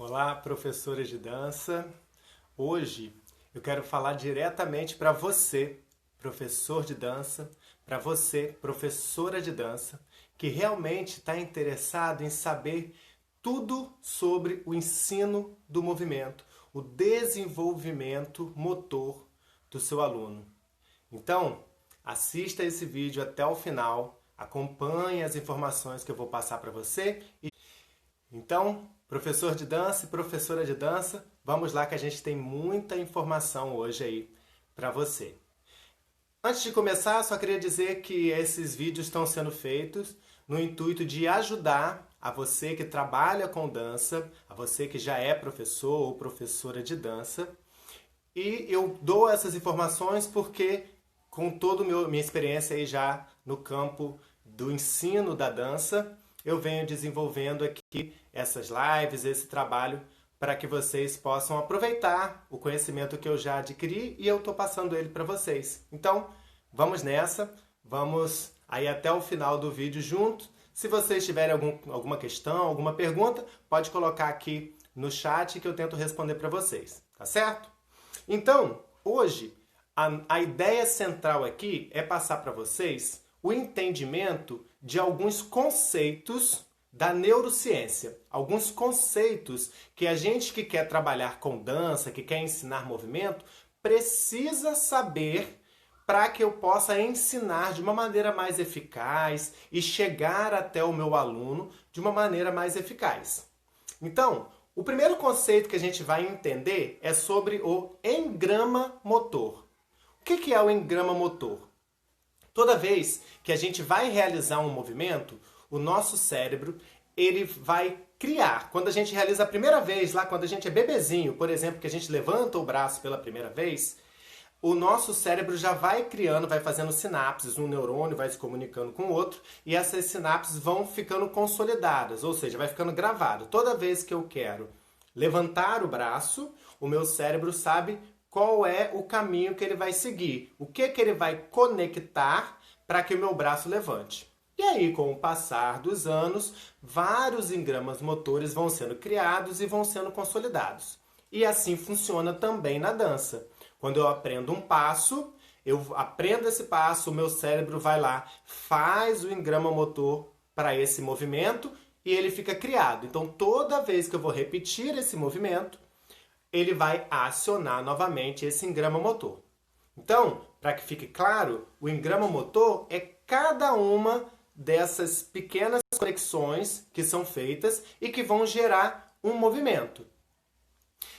Olá, professora de dança. Hoje eu quero falar diretamente para você, professor de dança, para você, professora de dança, que realmente está interessado em saber tudo sobre o ensino do movimento, o desenvolvimento motor do seu aluno. Então, assista esse vídeo até o final, acompanhe as informações que eu vou passar para você. Então, professor de dança e professora de dança, vamos lá que a gente tem muita informação hoje aí para você. Antes de começar, só queria dizer que esses vídeos estão sendo feitos no intuito de ajudar a você que trabalha com dança, a você que já é professor ou professora de dança. E eu dou essas informações porque, com toda a minha experiência aí já no campo do ensino da dança, eu venho desenvolvendo aqui essas lives, esse trabalho, para que vocês possam aproveitar o conhecimento que eu já adquiri e eu estou passando ele para vocês. Então, vamos nessa, vamos aí até o final do vídeo junto. Se vocês tiverem alguma questão, alguma pergunta, pode colocar aqui no chat que eu tento responder para vocês, tá certo? Então, hoje, a ideia central aqui é passar para vocês o entendimento de alguns conceitos da neurociência. Alguns conceitos que a gente que quer trabalhar com dança, que quer ensinar movimento, precisa saber para que eu possa ensinar de uma maneira mais eficaz e chegar até o meu aluno de uma maneira mais eficaz. Então, o primeiro conceito que a gente vai entender é sobre o engrama motor. O que é o engrama motor? Toda vez que a gente vai realizar um movimento, o nosso cérebro ele vai criar. Quando a gente realiza a primeira vez, lá quando a gente é bebezinho, por exemplo, que a gente levanta o braço pela primeira vez, o nosso cérebro já vai criando, vai fazendo sinapses, um neurônio vai se comunicando com o outro, e essas sinapses vão ficando consolidadas, ou seja, vai ficando gravado. Toda vez que eu quero levantar o braço, o meu cérebro sabe qual é o caminho que ele vai seguir, o que ele vai conectar para que o meu braço levante. E aí, com o passar dos anos, vários engramas motores vão sendo criados e vão sendo consolidados. E assim funciona também na dança. Quando eu aprendo um passo, eu aprendo esse passo, o meu cérebro vai lá, faz o engrama motor para esse movimento e ele fica criado. Então, toda vez que eu vou repetir esse movimento, ele vai acionar novamente esse engrama motor. Então, para que fique claro, o engrama motor é cada uma dessas pequenas conexões que são feitas e que vão gerar um movimento.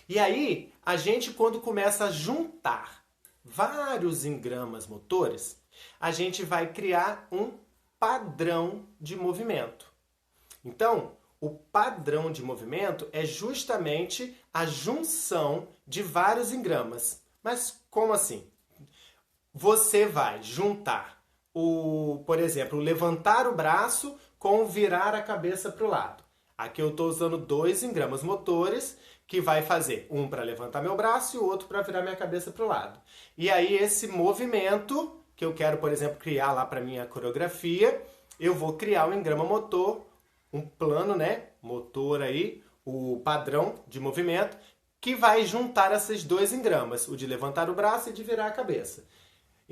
E aí, a gente quando começa a juntar vários engramas motores, a gente vai criar um padrão de movimento. Então, o padrão de movimento é justamente a junção de vários engramas. Mas como assim? Você vai juntar por exemplo, levantar o braço com virar a cabeça para o lado. Aqui eu estou usando dois engramas motores que vai fazer um para levantar meu braço e o outro para virar minha cabeça para o lado. E aí esse movimento que eu quero, por exemplo, criar lá para minha coreografia, eu vou criar um engrama motor, um plano, né, motor aí, o padrão de movimento, que vai juntar esses dois engramas, o de levantar o braço e de virar a cabeça.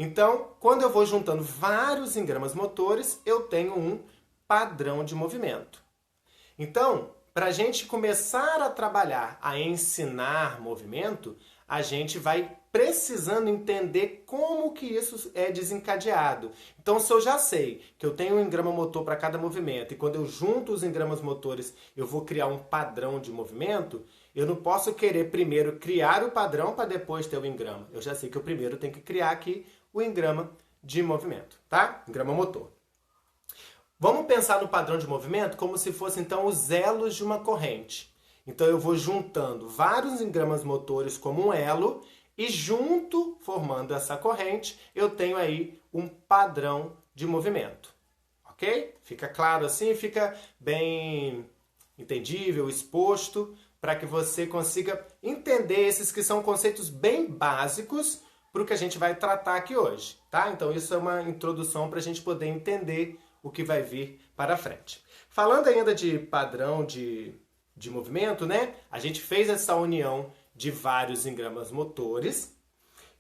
Então, quando eu vou juntando vários engramas motores, eu tenho um padrão de movimento. Então, para a gente começar a trabalhar, a ensinar movimento, a gente vai precisando entender como que isso é desencadeado. Então, se eu já sei que eu tenho um engrama motor para cada movimento e quando eu junto os engramas motores eu vou criar um padrão de movimento, eu não posso querer primeiro criar o padrão para depois ter o engrama. Eu já sei que eu primeiro tenho que criar aqui o engrama de movimento, tá? Engrama motor. Vamos pensar no padrão de movimento como se fosse então os elos de uma corrente. Então eu vou juntando vários engramas motores como um elo e junto, formando essa corrente, eu tenho aí um padrão de movimento. Ok? Fica claro assim? Fica bem entendível, exposto, para que você consiga entender esses que são conceitos bem básicos para o que a gente vai tratar aqui hoje, tá? Então isso é uma introdução para a gente poder entender o que vai vir para frente. Falando ainda de padrão de de movimento, né? A gente fez essa união de vários engramas motores.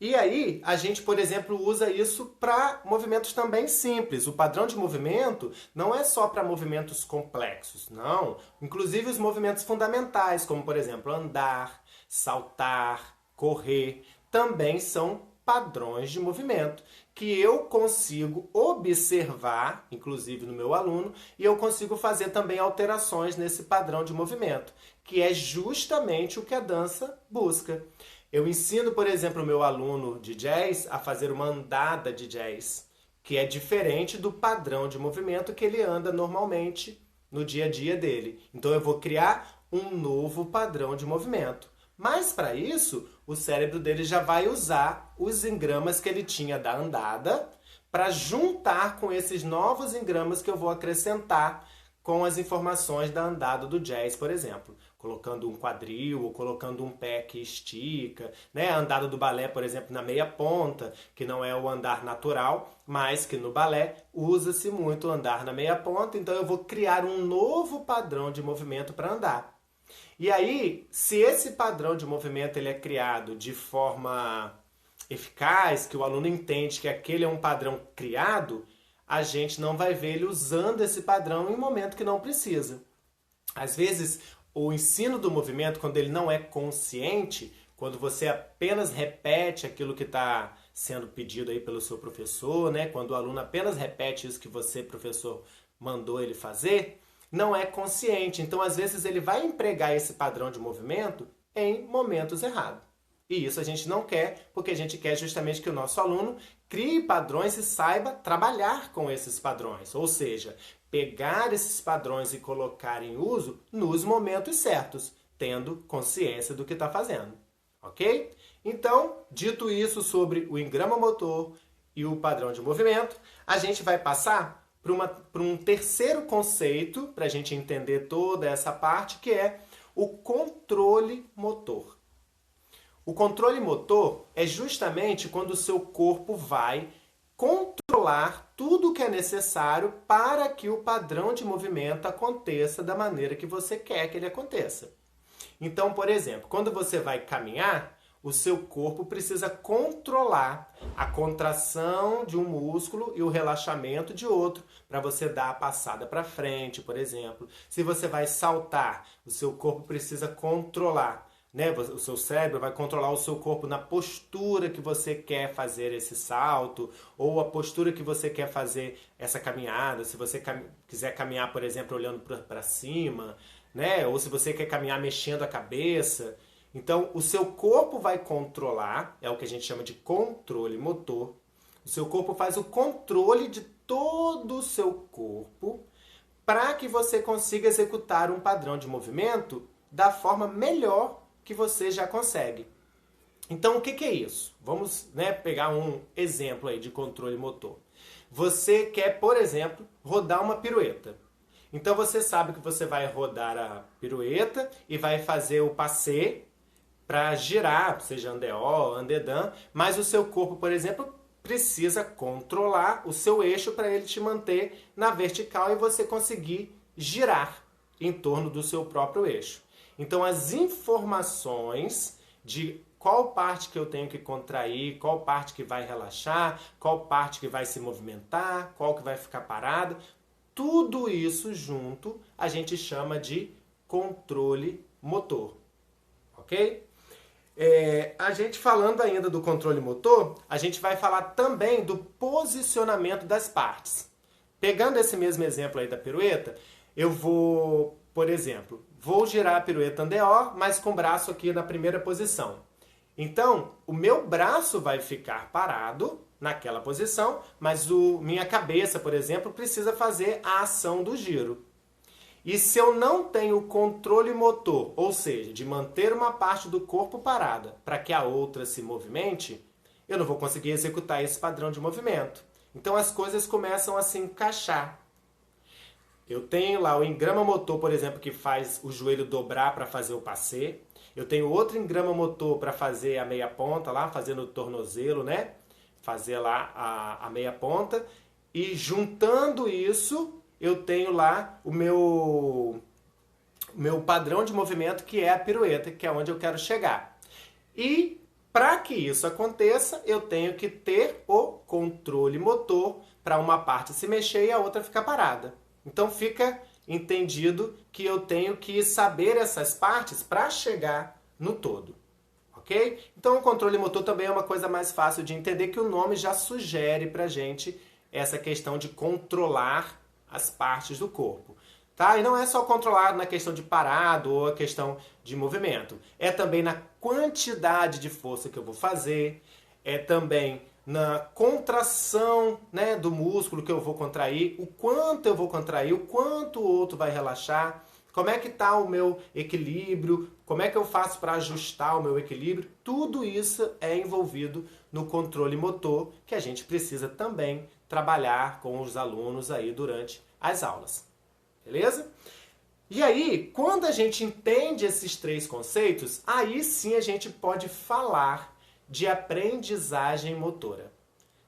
E aí, a gente, por exemplo, usa isso para movimentos também simples. O padrão de movimento não é só para movimentos complexos, não. Inclusive os movimentos fundamentais, como por exemplo, andar, saltar, correr, também são padrões de movimento que eu consigo observar, inclusive no meu aluno, e eu consigo fazer também alterações nesse padrão de movimento, que é justamente o que a dança busca. Eu ensino, por exemplo, o meu aluno de jazz a fazer uma andada de jazz, que é diferente do padrão de movimento que ele anda normalmente no dia a dia dele. Então eu vou criar um novo padrão de movimento. Mas para isso, o cérebro dele já vai usar os engramas que ele tinha da andada para juntar com esses novos engramas que eu vou acrescentar com as informações da andada do jazz, por exemplo. Colocando um quadril ou colocando um pé que estica, né? A andada do balé, por exemplo, na meia ponta, que não é o andar natural, mas que no balé usa-se muito o andar na meia ponta, então eu vou criar um novo padrão de movimento para andar. E aí, se esse padrão de movimento ele é criado de forma eficaz, que o aluno entende que aquele é um padrão criado, a gente não vai ver ele usando esse padrão em momento que não precisa. Às vezes, o ensino do movimento, quando ele não é consciente, quando você apenas repete aquilo que está sendo pedido aí pelo seu professor, né? Quando o aluno apenas repete isso que você, professor, mandou ele fazer, não é consciente. Então, às vezes, ele vai empregar esse padrão de movimento em momentos errados. E isso a gente não quer, porque a gente quer justamente que o nosso aluno crie padrões e saiba trabalhar com esses padrões. Ou seja, pegar esses padrões e colocar em uso nos momentos certos, tendo consciência do que está fazendo. Ok? Então, dito isso sobre o engrama motor e o padrão de movimento, a gente vai passar para um terceiro conceito, para a gente entender toda essa parte, que é o controle motor. O controle motor é justamente quando o seu corpo vai controlar tudo o que é necessário para que o padrão de movimento aconteça da maneira que você quer que ele aconteça. Então, por exemplo, quando você vai caminhar, o seu corpo precisa controlar a contração de um músculo e o relaxamento de outro para você dar a passada para frente, por exemplo. Se você vai saltar, o seu corpo precisa controlar, né? O seu cérebro vai controlar o seu corpo na postura que você quer fazer esse salto ou a postura que você quer fazer essa caminhada. Se você quiser caminhar, por exemplo, olhando para cima, né? Ou se você quer caminhar mexendo a cabeça. Então, o seu corpo vai controlar, é o que a gente chama de controle motor. O seu corpo faz o controle de todo o seu corpo para que você consiga executar um padrão de movimento da forma melhor que você já consegue. Então, o que é isso? Vamos, né, pegar um exemplo aí de controle motor. Você quer, por exemplo, rodar uma pirueta. Então, você sabe que você vai rodar a pirueta e vai fazer o passê para girar, seja andeó, andedã, mas o seu corpo, por exemplo, precisa controlar o seu eixo para ele te manter na vertical e você conseguir girar em torno do seu próprio eixo. Então, as informações de qual parte que eu tenho que contrair, qual parte que vai relaxar, qual parte que vai se movimentar, qual que vai ficar parada, tudo isso junto a gente chama de controle motor, ok? A gente falando ainda do controle motor, a gente vai falar também do posicionamento das partes. Pegando esse mesmo exemplo aí da pirueta, eu vou, por exemplo, vou girar a pirueta andeó, mas com o braço aqui na primeira posição. Então, o meu braço vai ficar parado naquela posição, mas minha cabeça, por exemplo, precisa fazer a ação do giro. E se eu não tenho controle motor, ou seja, de manter uma parte do corpo parada para que a outra se movimente, eu não vou conseguir executar esse padrão de movimento. Então as coisas começam a se encaixar. Eu tenho lá o engrama motor, por exemplo, que faz o joelho dobrar para fazer o passê. Eu tenho outro engrama motor para fazer a meia ponta lá, fazendo o tornozelo, né? Fazer lá a meia ponta. E juntando isso, eu tenho lá meu padrão de movimento, que é a pirueta, que é onde eu quero chegar. E para que isso aconteça, eu tenho que ter o controle motor para uma parte se mexer e a outra ficar parada. Então fica entendido que eu tenho que saber essas partes para chegar no todo. Ok? Então o controle motor também é uma coisa mais fácil de entender, que o nome já sugere para a gente essa questão de controlar as partes do corpo. Tá? E não é só controlar na questão de parado ou a questão de movimento. É também na quantidade de força que eu vou fazer, é também na contração, né, do músculo que eu vou contrair, o quanto eu vou contrair, o quanto o outro vai relaxar, como é que está o meu equilíbrio, como é que eu faço para ajustar o meu equilíbrio. Tudo isso é envolvido no controle motor, que a gente precisa também trabalhar com os alunos aí durante as aulas. Beleza? E aí, quando a gente entende esses três conceitos, aí sim a gente pode falar de aprendizagem motora.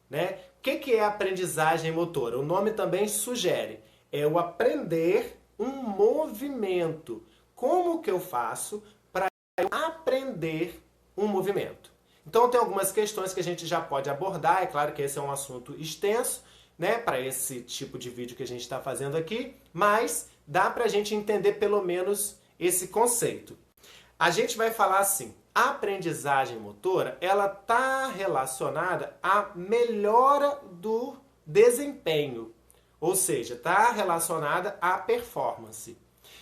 Né? O que é aprendizagem motora? O nome também sugere. É o aprender um movimento. Como que eu faço para aprender um movimento? Então tem algumas questões que a gente já pode abordar. É claro que esse é um assunto extenso, né, para esse tipo de vídeo que a gente está fazendo aqui, mas dá para a gente entender pelo menos esse conceito. A gente vai falar assim, a aprendizagem motora, ela está relacionada à melhora do desempenho, ou seja, está relacionada à performance.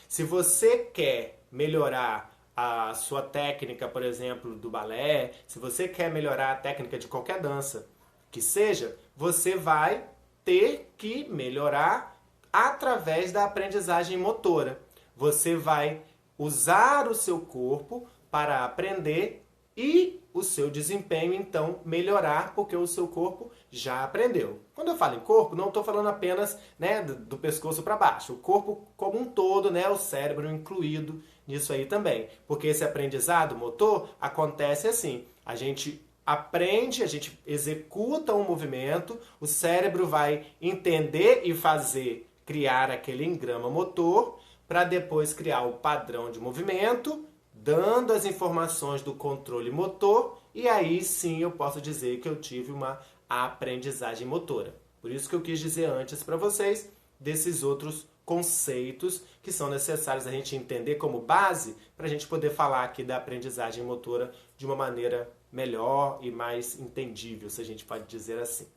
Se você quer melhorar a sua técnica, por exemplo, do balé, se você quer melhorar a técnica de qualquer dança que seja, você vai ter que melhorar através da aprendizagem motora. Você vai usar o seu corpo para aprender e o seu desempenho, então, melhorar, porque o seu corpo já aprendeu. Quando eu falo em corpo, não estou falando apenas, né, do pescoço para baixo. O corpo como um todo, né, o cérebro incluído nisso aí também. Porque esse aprendizado motor acontece assim. A gente aprende, a gente executa um movimento, o cérebro vai entender e fazer, criar aquele engrama motor, para depois criar o padrão de movimento, dando as informações do controle motor, e aí sim eu posso dizer que eu tive uma aprendizagem motora. Por isso que eu quis dizer antes para vocês desses outros conceitos que são necessários a gente entender como base para a gente poder falar aqui da aprendizagem motora de uma maneira melhor e mais entendível, se a gente pode dizer assim.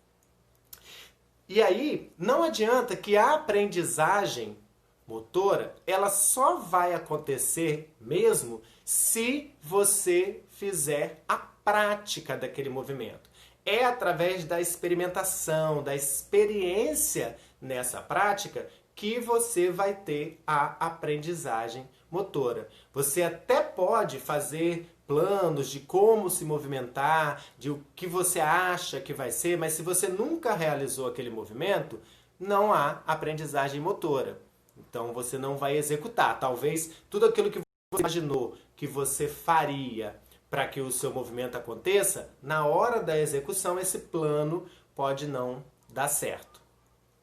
E aí, não adianta que a aprendizagem motora, ela só vai acontecer mesmo se você fizer a prática daquele movimento. É através da experimentação, da experiência nessa prática que você vai ter a aprendizagem motora. Você até pode fazer planos de como se movimentar, de o que você acha que vai ser, mas se você nunca realizou aquele movimento, não há aprendizagem motora. Então você não vai executar. Talvez tudo aquilo que você imaginou que você faria para que o seu movimento aconteça, na hora da execução esse plano pode não dar certo.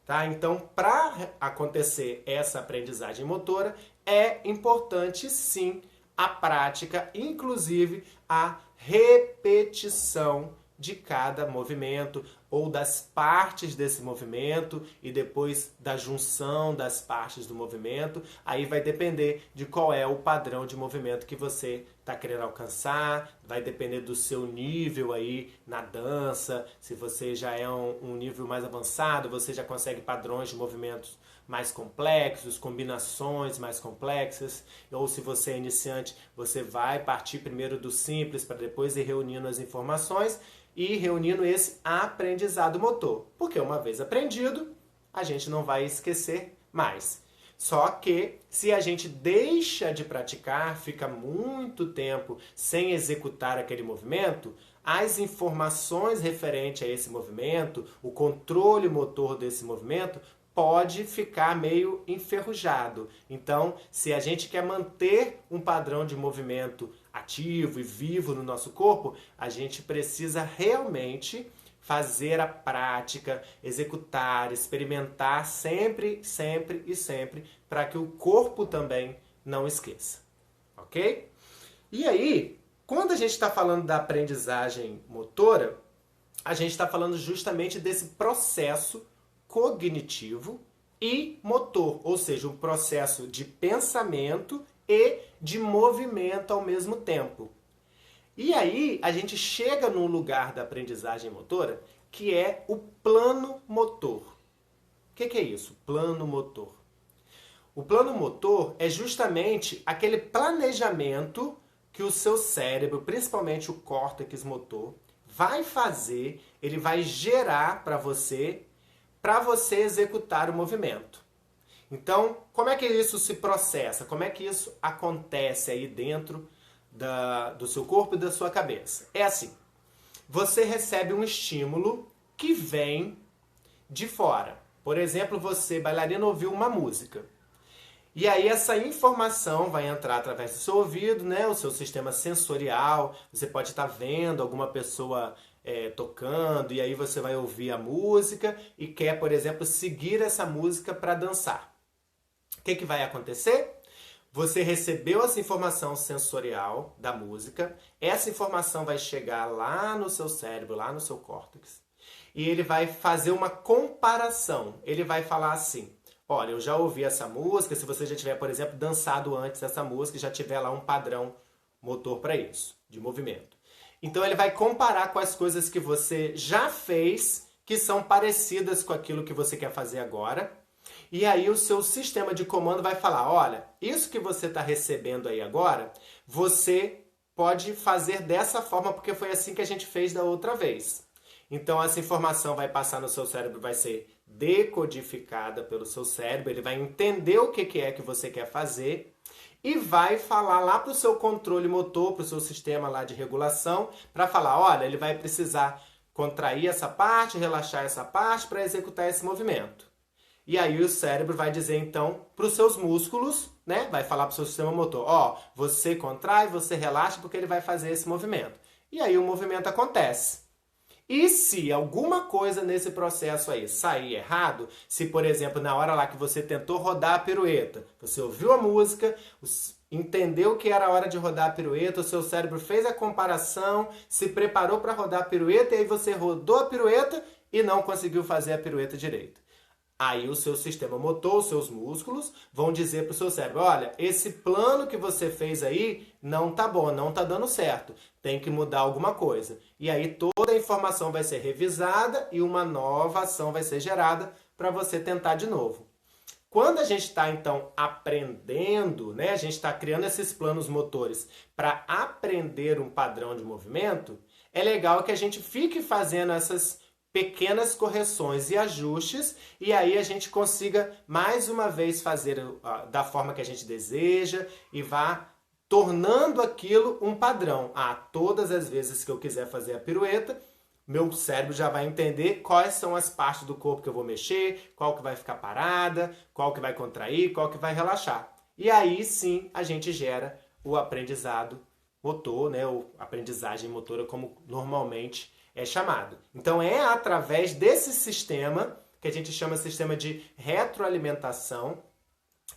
Tá? Então, para acontecer essa aprendizagem motora, é importante sim a prática, inclusive a repetição de cada movimento ou das partes desse movimento e depois da junção das partes do movimento. Aí vai depender de qual é o padrão de movimento que você está querendo alcançar, vai depender do seu nível aí na dança. Se você já é um nível mais avançado, você já consegue padrões de movimentos mais complexos, combinações mais complexas, ou se você é iniciante, você vai partir primeiro do simples para depois ir reunindo as informações e reunindo esse aprendizado motor. Porque uma vez aprendido, a gente não vai esquecer mais. Só que se a gente deixa de praticar, fica muito tempo sem executar aquele movimento, as informações referentes a esse movimento, o controle motor desse movimento, pode ficar meio enferrujado. Então, se a gente quer manter um padrão de movimento ativo e vivo no nosso corpo, a gente precisa realmente fazer a prática, executar, experimentar sempre, sempre e sempre, para que o corpo também não esqueça, ok? E aí, quando a gente está falando da aprendizagem motora, a gente está falando justamente desse processo cognitivo e motor, ou seja, um processo de pensamento e de movimento ao mesmo tempo. E aí a gente chega num lugar da aprendizagem motora que é o plano motor. O que é isso? Plano motor. O plano motor é justamente aquele planejamento que o seu cérebro, principalmente o córtex motor, vai fazer, ele vai gerar para você executar o movimento. Então, como é que isso se processa? Como é que isso acontece aí dentro do seu corpo e da sua cabeça? É assim, você recebe um estímulo que vem de fora. Por exemplo, você, bailarina, ouviu uma música. E aí essa informação vai entrar através do seu ouvido, né? O seu sistema sensorial. Você pode estar vendo alguma pessoa tocando e aí você vai ouvir a música e quer, por exemplo, seguir essa música para dançar. O que vai acontecer? Você recebeu essa informação sensorial da música, essa informação vai chegar lá no seu cérebro, lá no seu córtex, e ele vai fazer uma comparação. Ele vai falar assim: olha, eu já ouvi essa música, se você já tiver, por exemplo, dançado antes dessa música e já tiver lá um padrão motor para isso, de movimento. Então ele vai comparar com as coisas que você já fez, que são parecidas com aquilo que você quer fazer agora. E aí o seu sistema de comando vai falar: olha, isso que você está recebendo aí agora, você pode fazer dessa forma porque foi assim que a gente fez da outra vez. Então essa informação vai passar no seu cérebro, vai ser decodificada pelo seu cérebro, ele vai entender o que é que você quer fazer e vai falar lá para o seu controle motor, para o seu sistema lá de regulação, para falar: olha, ele vai precisar contrair essa parte, relaxar essa parte para executar esse movimento. E aí o cérebro vai dizer então para os seus músculos, né? Vai falar para o seu sistema motor: ó, você contrai, você relaxa porque ele vai fazer esse movimento. E aí o movimento acontece. E se alguma coisa nesse processo aí sair errado, se por exemplo na hora lá que você tentou rodar a pirueta, você ouviu a música, entendeu que era a hora de rodar a pirueta, o seu cérebro fez a comparação, se preparou para rodar a pirueta e aí você rodou a pirueta e não conseguiu fazer a pirueta direito. Aí o seu sistema motor, os seus músculos, vão dizer para o seu cérebro: olha, esse plano que você fez aí não tá bom, não tá dando certo. Tem que mudar alguma coisa. E aí toda a informação vai ser revisada e uma nova ação vai ser gerada para você tentar de novo. Quando a gente está, então, aprendendo, né, a gente está criando esses planos motores para aprender um padrão de movimento, é legal que a gente fique fazendo essas pequenas correções e ajustes, e aí a gente consiga mais uma vez fazer da forma que a gente deseja e vá tornando aquilo um padrão. Todas as vezes que eu quiser fazer a pirueta, meu cérebro já vai entender quais são as partes do corpo que eu vou mexer, qual que vai ficar parada, qual que vai contrair, qual que vai relaxar. E aí sim a gente gera o aprendizado motor, né, ou aprendizagem motora como normalmente é chamado. Então é através desse sistema, que a gente chama de sistema de retroalimentação,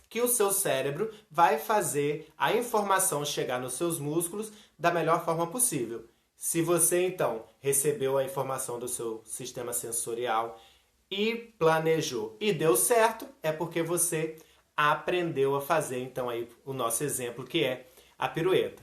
que o seu cérebro vai fazer a informação chegar nos seus músculos da melhor forma possível. Se você então recebeu a informação do seu sistema sensorial e planejou e deu certo, é porque você aprendeu a fazer então aí o nosso exemplo, que é a pirueta.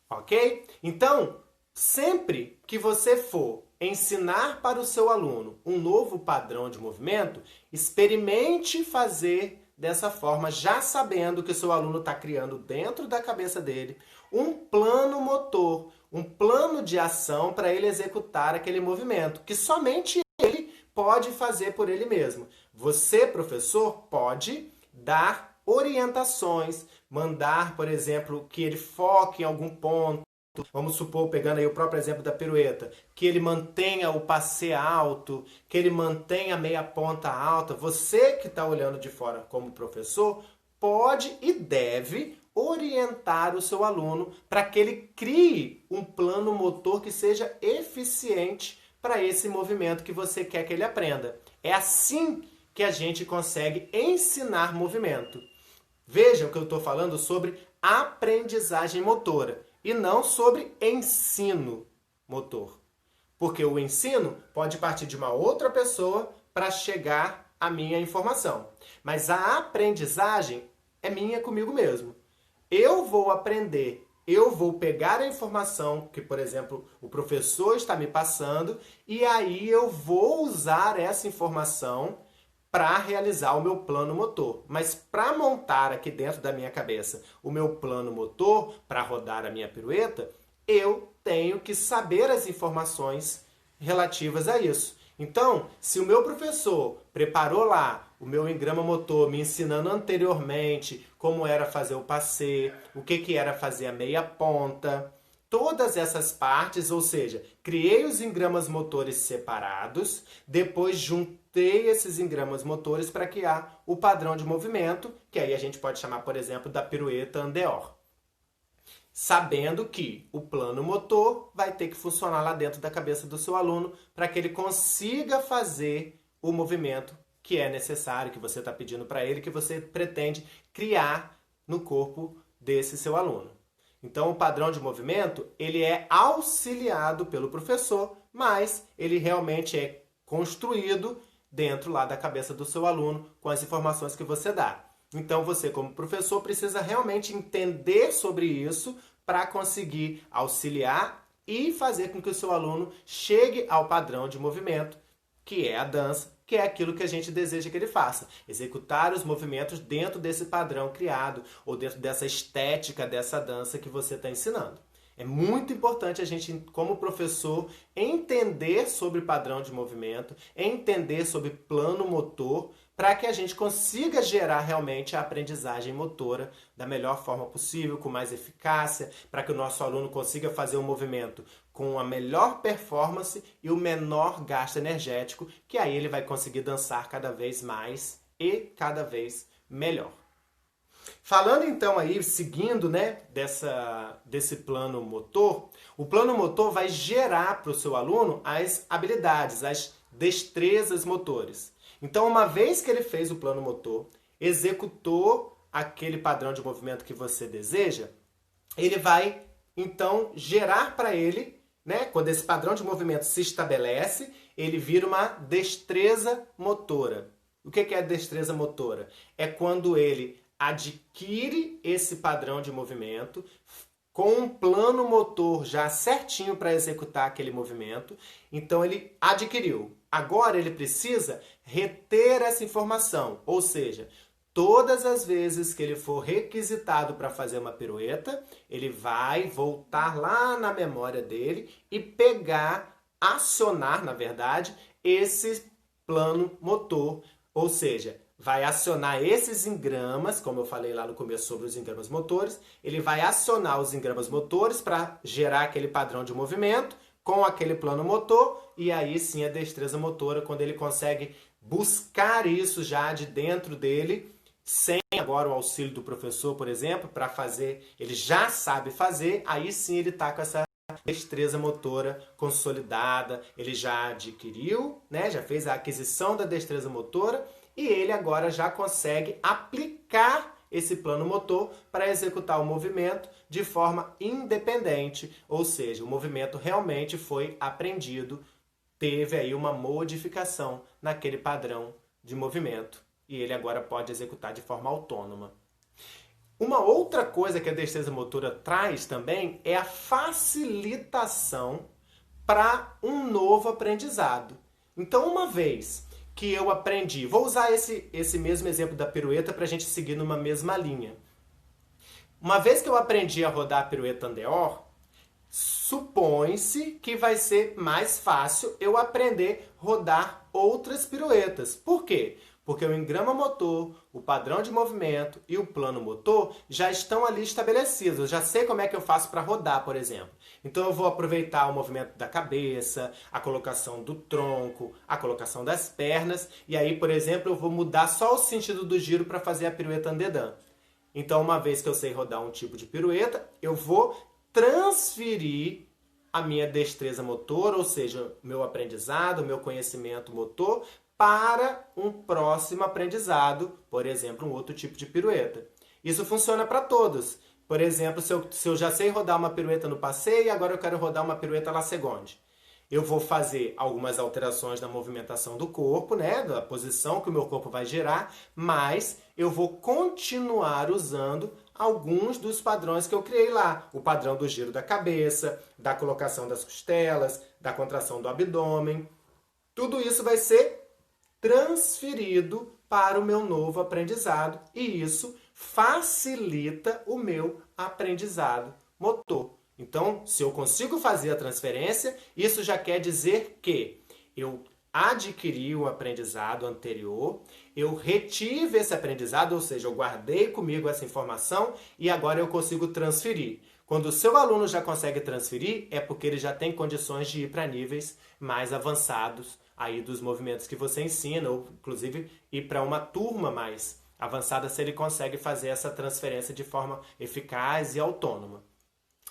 Ok? Então, sempre que você for ensinar para o seu aluno um novo padrão de movimento, experimente fazer dessa forma, já sabendo que o seu aluno está criando dentro da cabeça dele um plano motor, um plano de ação para ele executar aquele movimento, que somente ele pode fazer por ele mesmo. Você, professor, pode dar orientações, mandar, por exemplo, que ele foque em algum ponto. Vamos supor, pegando aí o próprio exemplo da pirueta, que ele mantenha o passe alto, que ele mantenha a meia ponta alta. Você que está olhando de fora como professor, pode e deve orientar o seu aluno para que ele crie um plano motor que seja eficiente para esse movimento que você quer que ele aprenda. É assim que a gente consegue ensinar movimento. Vejam que eu estou falando sobre aprendizagem motora e não sobre ensino motor. Porque o ensino pode partir de uma outra pessoa para chegar à minha informação. Mas a aprendizagem é minha comigo mesmo. Eu vou aprender, eu vou pegar a informação que, por exemplo, o professor está me passando e aí eu vou usar essa informação para realizar o meu plano motor. Mas para montar aqui dentro da minha cabeça o meu plano motor, para rodar a minha pirueta, eu tenho que saber as informações relativas a isso. Então, se o meu professor preparou lá o meu engrama motor me ensinando anteriormente como era fazer o passê, o que era fazer a meia ponta, todas essas partes, ou seja, criei os engramas motores separados, depois juntei esses engramas motores para criar o padrão de movimento, que aí a gente pode chamar, por exemplo, da pirueta Andeor. Sabendo que o plano motor vai ter que funcionar lá dentro da cabeça do seu aluno para que ele consiga fazer o movimento que é necessário, que você está pedindo para ele, que você pretende criar no corpo desse seu aluno. Então, o padrão de movimento, ele é auxiliado pelo professor, mas ele realmente é construído dentro lá da cabeça do seu aluno com as informações que você dá. Então, você como professor precisa realmente entender sobre isso para conseguir auxiliar e fazer com que o seu aluno chegue ao padrão de movimento, que é a dança, que é aquilo que a gente deseja que ele faça. Executar os movimentos dentro desse padrão criado ou dentro dessa estética dessa dança que você está ensinando. É muito importante a gente, como professor, entender sobre padrão de movimento, entender sobre plano motor, para que a gente consiga gerar realmente a aprendizagem motora da melhor forma possível, com mais eficácia, para que o nosso aluno consiga fazer um movimento com a melhor performance e o menor gasto energético, que aí ele vai conseguir dançar cada vez mais e cada vez melhor. Falando então aí, seguindo, né, desse plano motor, o plano motor vai gerar para o seu aluno as habilidades, as destrezas motores. Então, uma vez que ele fez o plano motor, executou aquele padrão de movimento que você deseja, ele vai então gerar para ele, né, quando esse padrão de movimento se estabelece, ele vira uma destreza motora. O que é destreza motora? É quando ele adquire esse padrão de movimento com um plano motor já certinho para executar aquele movimento. Então ele adquiriu. Agora ele precisa reter essa informação, ou seja, todas as vezes que ele for requisitado para fazer uma pirueta, ele vai voltar lá na memória dele e pegar, acionar, na verdade, esse plano motor, ou seja, vai acionar esses engramas, como eu falei lá no começo sobre os engramas motores, ele vai acionar os engramas motores para gerar aquele padrão de movimento com aquele plano motor, e aí sim a destreza motora, quando ele consegue buscar isso já de dentro dele, sem agora o auxílio do professor, por exemplo, para fazer, ele já sabe fazer, aí sim ele está com essa destreza motora consolidada, ele já adquiriu, né, já fez a aquisição da destreza motora, e ele agora já consegue aplicar esse plano motor para executar o movimento de forma independente, ou seja, o movimento realmente foi aprendido, teve aí uma modificação naquele padrão de movimento e ele agora pode executar de forma autônoma. Uma outra coisa que a destreza motora traz também é a facilitação para um novo aprendizado. Então, uma vez que eu aprendi, vou usar esse mesmo exemplo da pirueta para a gente seguir numa mesma linha. Uma vez que eu aprendi a rodar a pirueta Andeor, supõe-se que vai ser mais fácil eu aprender a rodar outras piruetas. Por quê? Porque o engrama motor, o padrão de movimento e o plano motor já estão ali estabelecidos. Eu já sei como é que eu faço para rodar, por exemplo. Então eu vou aproveitar o movimento da cabeça, a colocação do tronco, a colocação das pernas. E aí, por exemplo, eu vou mudar só o sentido do giro para fazer a pirueta andedã. Então, uma vez que eu sei rodar um tipo de pirueta, eu vou transferir a minha destreza motor, ou seja, o meu aprendizado, o meu conhecimento motor, para um próximo aprendizado, por exemplo, um outro tipo de pirueta. Isso funciona para todos. Por exemplo, se eu já sei rodar uma pirueta no passeio e agora eu quero rodar uma pirueta la seconde. Eu vou fazer algumas alterações na movimentação do corpo, né, da posição que o meu corpo vai girar, mas eu vou continuar usando alguns dos padrões que eu criei lá. O padrão do giro da cabeça, da colocação das costelas, da contração do abdômen. Tudo isso vai ser transferido para o meu novo aprendizado e isso facilita o meu aprendizado motor. Então, se eu consigo fazer a transferência, isso já quer dizer que eu adquiri o aprendizado anterior, eu retive esse aprendizado, ou seja, eu guardei comigo essa informação e agora eu consigo transferir. Quando o seu aluno já consegue transferir, é porque ele já tem condições de ir para níveis mais avançados aí dos movimentos que você ensina, ou inclusive ir para uma turma mais avançada se ele consegue fazer essa transferência de forma eficaz e autônoma.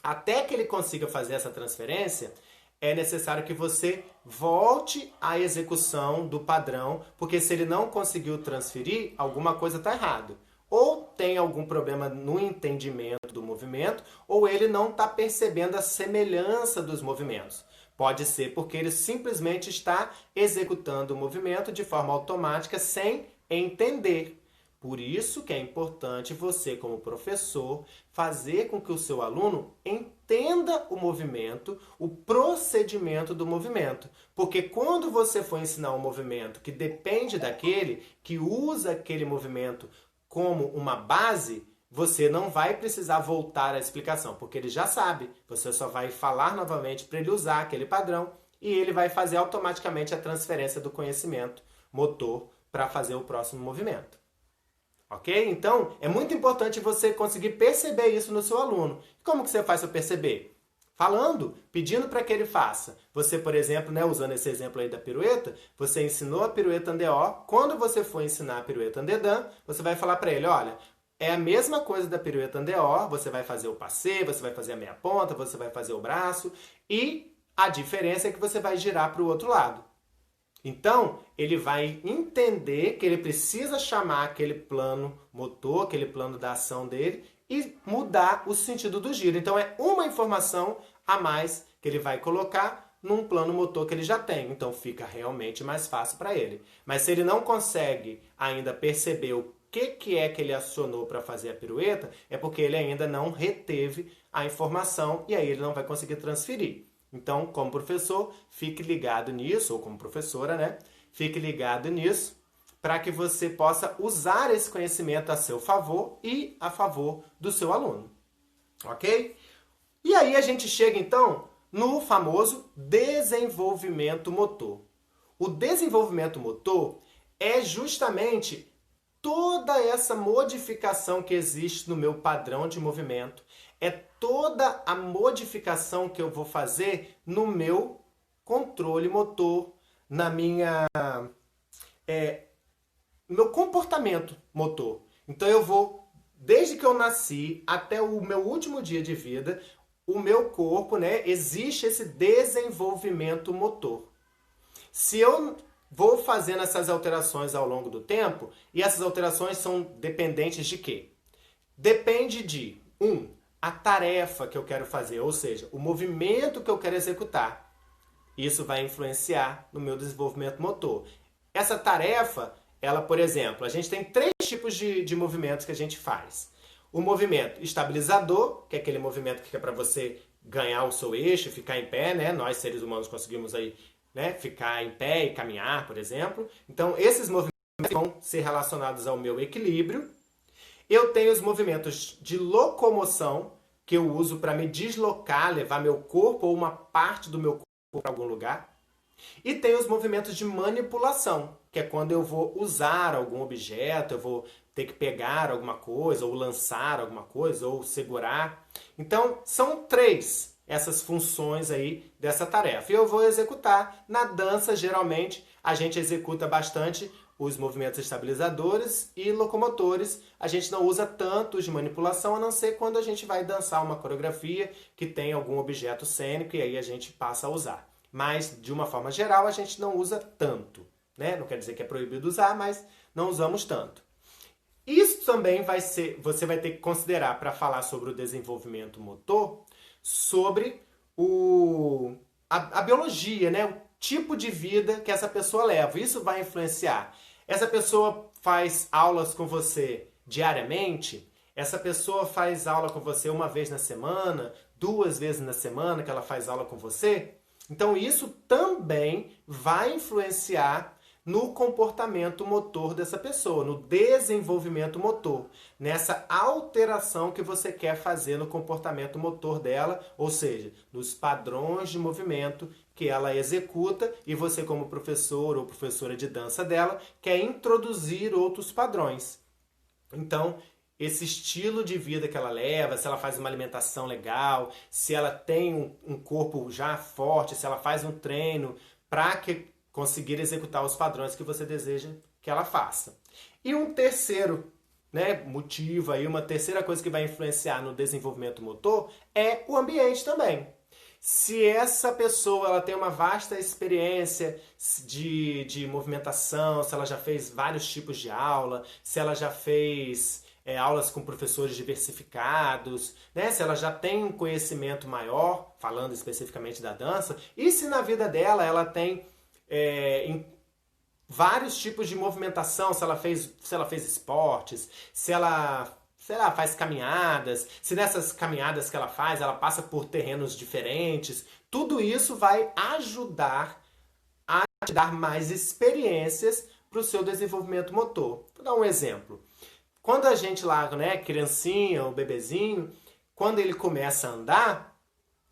Até que ele consiga fazer essa transferência, é necessário que você volte à execução do padrão, porque se ele não conseguiu transferir, alguma coisa está errado. Ou tem algum problema no entendimento do movimento, ou ele não está percebendo a semelhança dos movimentos. Pode ser porque ele simplesmente está executando o movimento de forma automática sem entender. Por isso que é importante você, como professor, fazer com que o seu aluno entenda o movimento, o procedimento do movimento. Porque quando você for ensinar um movimento que depende daquele, que usa aquele movimento como uma base, você não vai precisar voltar à explicação, porque ele já sabe. Você só vai falar novamente para ele usar aquele padrão e ele vai fazer automaticamente a transferência do conhecimento motor para fazer o próximo movimento. Ok? Então, é muito importante você conseguir perceber isso no seu aluno. Como que você faz para perceber? Falando, pedindo para que ele faça. Você, por exemplo, né, usando esse exemplo aí da pirueta, você ensinou a pirueta andéó. Quando você for ensinar a pirueta andedã, você vai falar para ele, olha, é a mesma coisa da pirueta andéó, você vai fazer o passê, você vai fazer a meia ponta, você vai fazer o braço, e a diferença é que você vai girar para o outro lado. Então, ele vai entender que ele precisa chamar aquele plano motor, aquele plano da ação dele e mudar o sentido do giro. Então, é uma informação a mais que ele vai colocar num plano motor que ele já tem. Então, fica realmente mais fácil para ele. Mas se ele não consegue ainda perceber o que é que ele acionou para fazer a pirueta, é porque ele ainda não reteve a informação e aí ele não vai conseguir transferir. Então, como professor, fique ligado nisso, ou como professora, né? Fique ligado nisso para que você possa usar esse conhecimento a seu favor e a favor do seu aluno. Ok? E aí a gente chega, então, no famoso desenvolvimento motor. O desenvolvimento motor é justamente toda essa modificação que existe no meu padrão de movimento, é toda a modificação que eu vou fazer no meu controle motor, na minha no meu comportamento motor. Então eu vou, desde que eu nasci até o meu último dia de vida, o meu corpo, né, existe esse desenvolvimento motor. Se eu vou fazendo essas alterações ao longo do tempo, e essas alterações são dependentes de quê? Depende de, a tarefa que eu quero fazer, ou seja, o movimento que eu quero executar. Isso vai influenciar no meu desenvolvimento motor. Essa tarefa, ela, por exemplo, a gente tem 3 tipos de movimentos que a gente faz. O movimento estabilizador, que é aquele movimento que é para você ganhar o seu eixo, ficar em pé, né? Nós, seres humanos, conseguimos aí, né, ficar em pé e caminhar, por exemplo. Então, esses movimentos vão ser relacionados ao meu equilíbrio. Eu tenho os movimentos de locomoção, que eu uso para me deslocar, levar meu corpo ou uma parte do meu corpo para algum lugar. E tem os movimentos de manipulação, que é quando eu vou usar algum objeto, eu vou ter que pegar alguma coisa, ou lançar alguma coisa, ou segurar. Então, são 3 essas funções aí dessa tarefa. E eu vou executar. Na dança, geralmente, a gente executa bastante os movimentos estabilizadores e locomotores. A gente não usa tanto os de manipulação, a não ser quando a gente vai dançar uma coreografia que tem algum objeto cênico e aí a gente passa a usar. Mas, de uma forma geral, a gente não usa tanto, né? Não quer dizer que é proibido usar, mas não usamos tanto. Isso também você vai ter que considerar para falar sobre o desenvolvimento motor, sobre a biologia, né? O tipo de vida que essa pessoa leva. Isso vai influenciar. Essa pessoa faz aulas com você diariamente? Essa pessoa faz aula com você uma vez na semana, duas vezes na semana que ela faz aula com você? Então isso também vai influenciar no comportamento motor dessa pessoa, no desenvolvimento motor, nessa alteração que você quer fazer no comportamento motor dela, ou seja, nos padrões de movimento que ela executa e você, como professor ou professora de dança dela, quer introduzir outros padrões. Então, esse estilo de vida que ela leva, se ela faz uma alimentação legal, se ela tem um corpo já forte, se ela faz um treino para conseguir executar os padrões que você deseja que ela faça. E um terceiro, né, motivo aí, uma terceira coisa que vai influenciar no desenvolvimento motor é o ambiente também. Se essa pessoa ela tem uma vasta experiência de movimentação, se ela já fez vários tipos de aula, se ela já fez aulas com professores diversificados, né? Se ela já tem um conhecimento maior, falando especificamente da dança, e se na vida dela ela tem em vários tipos de movimentação, se ela fez esportes, se ela sei lá, faz caminhadas, se nessas caminhadas que ela faz, ela passa por terrenos diferentes, tudo isso vai ajudar a te dar mais experiências para o seu desenvolvimento motor. Vou dar um exemplo. Quando a gente lá, né, criancinha, o bebezinho, quando ele começa a andar,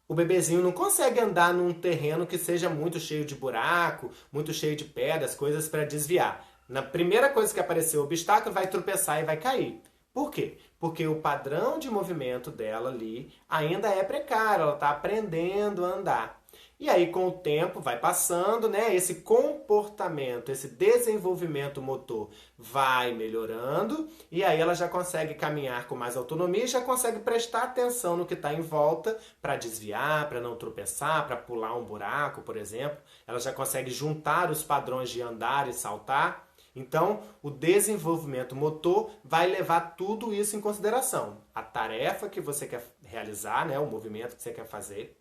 o bebezinho não consegue andar num terreno que seja muito cheio de buraco, muito cheio de pedras, coisas para desviar. Na primeira coisa que aparecer o obstáculo, vai tropeçar e vai cair. Por quê? Porque o padrão de movimento dela ali ainda é precário, ela está aprendendo a andar. E aí, com o tempo, vai passando, né? Esse comportamento, esse desenvolvimento motor vai melhorando, e aí ela já consegue caminhar com mais autonomia e já consegue prestar atenção no que está em volta para desviar, para não tropeçar, para pular um buraco, por exemplo. Ela já consegue juntar os padrões de andar e saltar. Então, o desenvolvimento motor vai levar tudo isso em consideração. A tarefa que você quer realizar, né? O movimento que você quer fazer,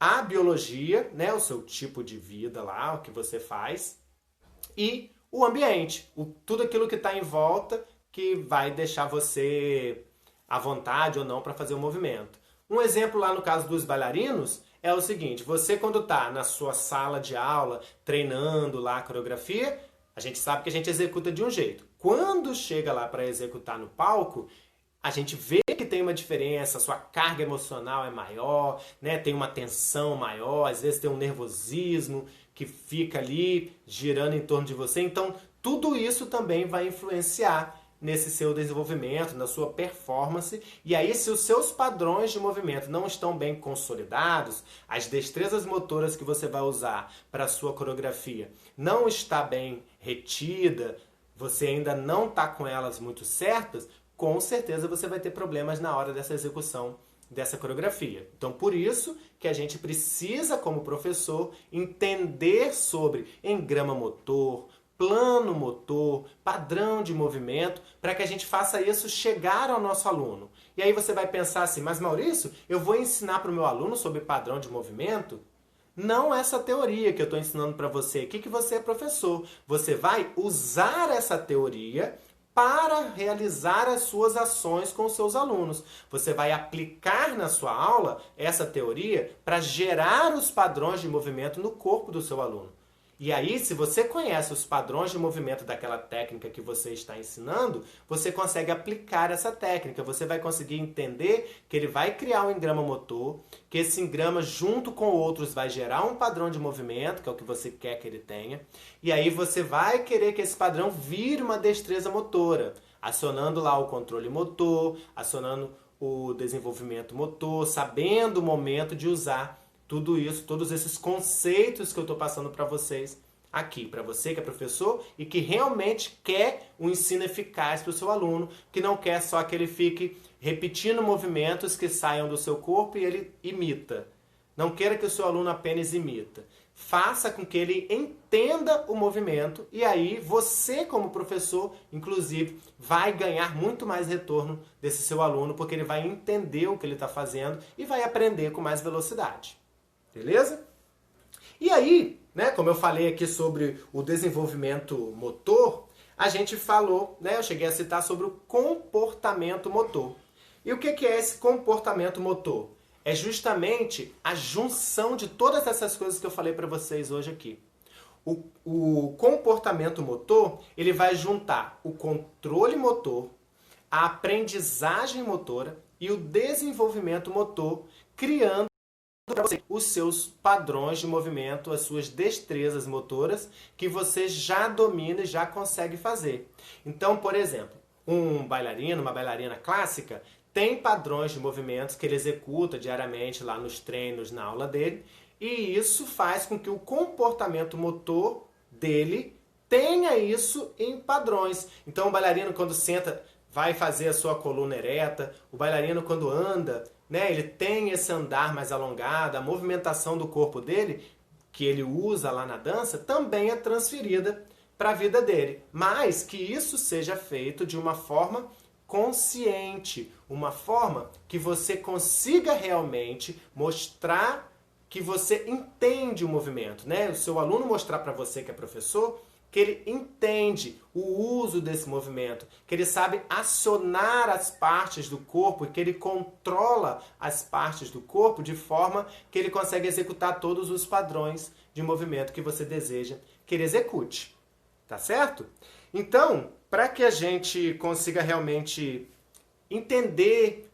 a biologia, né, o seu tipo de vida lá, o que você faz, e o ambiente, tudo aquilo que está em volta que vai deixar você à vontade ou não para fazer o movimento. Um exemplo lá no caso dos bailarinos é o seguinte: você quando está na sua sala de aula treinando lá a coreografia, a gente sabe que a gente executa de um jeito. Quando chega lá para executar no palco, a gente vê que tem uma diferença, a sua carga emocional é maior, né? Tem uma tensão maior, às vezes tem um nervosismo que fica ali girando em torno de você. Então, tudo isso também vai influenciar nesse seu desenvolvimento, na sua performance. E aí, se os seus padrões de movimento não estão bem consolidados, as destrezas motoras que você vai usar para a sua coreografia não está bem retida, você ainda não está com elas muito certas, com certeza você vai ter problemas na hora dessa execução dessa coreografia. Então, por isso que a gente precisa, como professor, entender sobre engrama motor, plano motor, padrão de movimento, para que a gente faça isso chegar ao nosso aluno. E aí você vai pensar assim, mas Maurício, eu vou ensinar para o meu aluno sobre padrão de movimento? Não essa teoria que eu estou ensinando para você aqui, que você é professor. Você vai usar essa teoria para realizar as suas ações com os seus alunos. Você vai aplicar na sua aula essa teoria para gerar os padrões de movimento no corpo do seu aluno. E aí, se você conhece os padrões de movimento daquela técnica que você está ensinando, você consegue aplicar essa técnica. Você vai conseguir entender que ele vai criar um engrama motor, que esse engrama, junto com outros, vai gerar um padrão de movimento, que é o que você quer que ele tenha. E aí você vai querer que esse padrão vire uma destreza motora, acionando lá o controle motor, acionando o desenvolvimento motor, sabendo o momento de usar tudo isso, todos esses conceitos que eu estou passando para vocês aqui, para você que é professor e que realmente quer um ensino eficaz para o seu aluno, que não quer só que ele fique repetindo movimentos que saiam do seu corpo e ele imita. Não queira que o seu aluno apenas imita. Faça com que ele entenda o movimento e aí você, como professor, inclusive, vai ganhar muito mais retorno desse seu aluno, porque ele vai entender o que ele está fazendo e vai aprender com mais velocidade. Beleza? E aí, né, como eu falei aqui sobre o desenvolvimento motor, a gente falou, né, eu cheguei a citar sobre o comportamento motor. E o que é esse comportamento motor? É justamente a junção de todas essas coisas que eu falei para vocês hoje aqui. O comportamento motor, ele vai juntar o controle motor, a aprendizagem motora e o desenvolvimento motor, criando para você os seus padrões de movimento, as suas destrezas motoras que você já domina e já consegue fazer. Então, por exemplo, um bailarino, uma bailarina clássica, tem padrões de movimentos que ele executa diariamente lá nos treinos, na aula dele, e isso faz com que o comportamento motor dele tenha isso em padrões. Então o bailarino quando senta vai fazer a sua coluna ereta, o bailarino quando anda, né, ele tem esse andar mais alongado, a movimentação do corpo dele, que ele usa lá na dança, também é transferida para a vida dele. Mas que isso seja feito de uma forma consciente, uma forma que você consiga realmente mostrar que você entende o movimento, né? O seu aluno mostrar para você que é professor que ele entende o uso desse movimento, que ele sabe acionar as partes do corpo e que ele controla as partes do corpo de forma que ele consegue executar todos os padrões de movimento que você deseja que ele execute. Tá certo? Então, para que a gente consiga realmente entender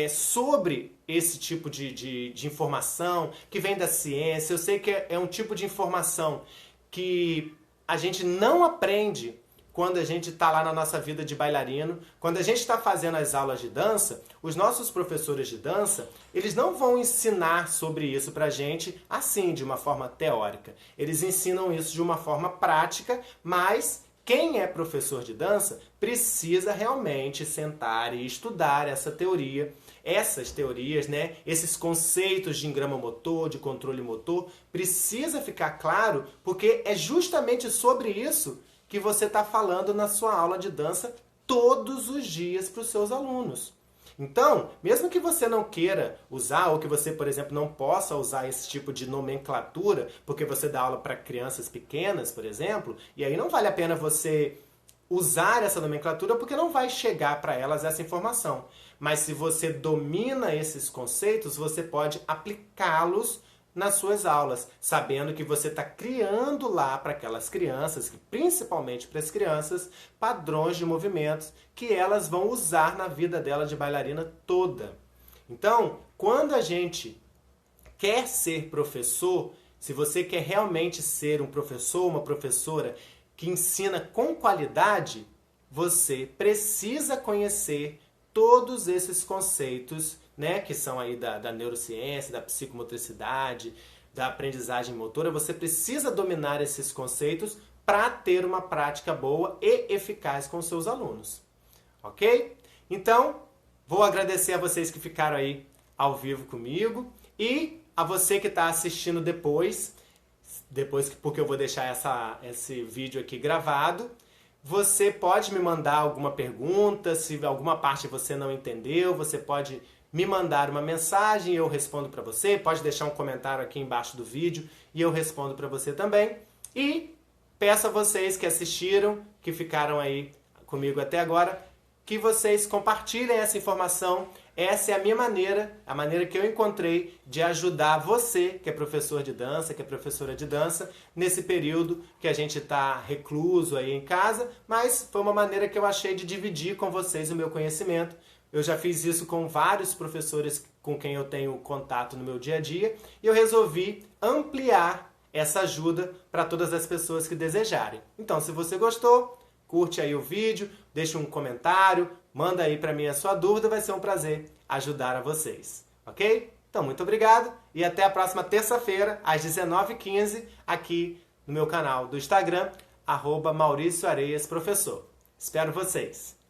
sobre esse tipo de informação que vem da ciência, eu sei que é um tipo de informação que a gente não aprende quando a gente está lá na nossa vida de bailarino. Quando a gente está fazendo as aulas de dança, os nossos professores de dança, eles não vão ensinar sobre isso pra gente assim, de uma forma teórica. Eles ensinam isso de uma forma prática, mas quem é professor de dança precisa realmente sentar e estudar essa teoria, essas teorias, né? Esses conceitos de engrama motor, de controle motor, precisa ficar claro, porque é justamente sobre isso que você está falando na sua aula de dança todos os dias para os seus alunos. Então, mesmo que você não queira usar, ou que você, por exemplo, não possa usar esse tipo de nomenclatura, porque você dá aula para crianças pequenas, por exemplo, e aí não vale a pena você usar essa nomenclatura, porque não vai chegar para elas essa informação. Mas se você domina esses conceitos, você pode aplicá-los nas suas aulas, sabendo que você está criando lá para aquelas crianças, principalmente para as crianças, padrões de movimentos que elas vão usar na vida dela de bailarina toda. Então, quando a gente quer ser professor, se você quer realmente ser um professor, uma professora que ensina com qualidade, você precisa conhecer todos esses conceitos, né, que são aí da neurociência, da psicomotricidade, da aprendizagem motora. Você precisa dominar esses conceitos para ter uma prática boa e eficaz com seus alunos. Ok? Então, vou agradecer a vocês que ficaram aí ao vivo comigo e a você que está assistindo depois porque eu vou deixar esse vídeo aqui gravado. Você pode me mandar alguma pergunta, se alguma parte você não entendeu, você pode me mandar uma mensagem e eu respondo para você. Pode deixar um comentário aqui embaixo do vídeo e eu respondo para você também. E peço a vocês que assistiram, que ficaram aí comigo até agora, que vocês compartilhem essa informação. Essa é a minha maneira, a maneira que eu encontrei de ajudar você, que é professor de dança, que é professora de dança, nesse período que a gente está recluso aí em casa, mas foi uma maneira que eu achei de dividir com vocês o meu conhecimento. Eu já fiz isso com vários professores com quem eu tenho contato no meu dia a dia e eu resolvi ampliar essa ajuda para todas as pessoas que desejarem. Então, se você gostou, curte aí o vídeo, deixa um comentário, manda aí para mim a sua dúvida, vai ser um prazer ajudar a vocês, ok? Então, muito obrigado e até a próxima terça-feira, às 19h15, aqui no meu canal do Instagram, @MauricioAreiasProfessor. Espero vocês!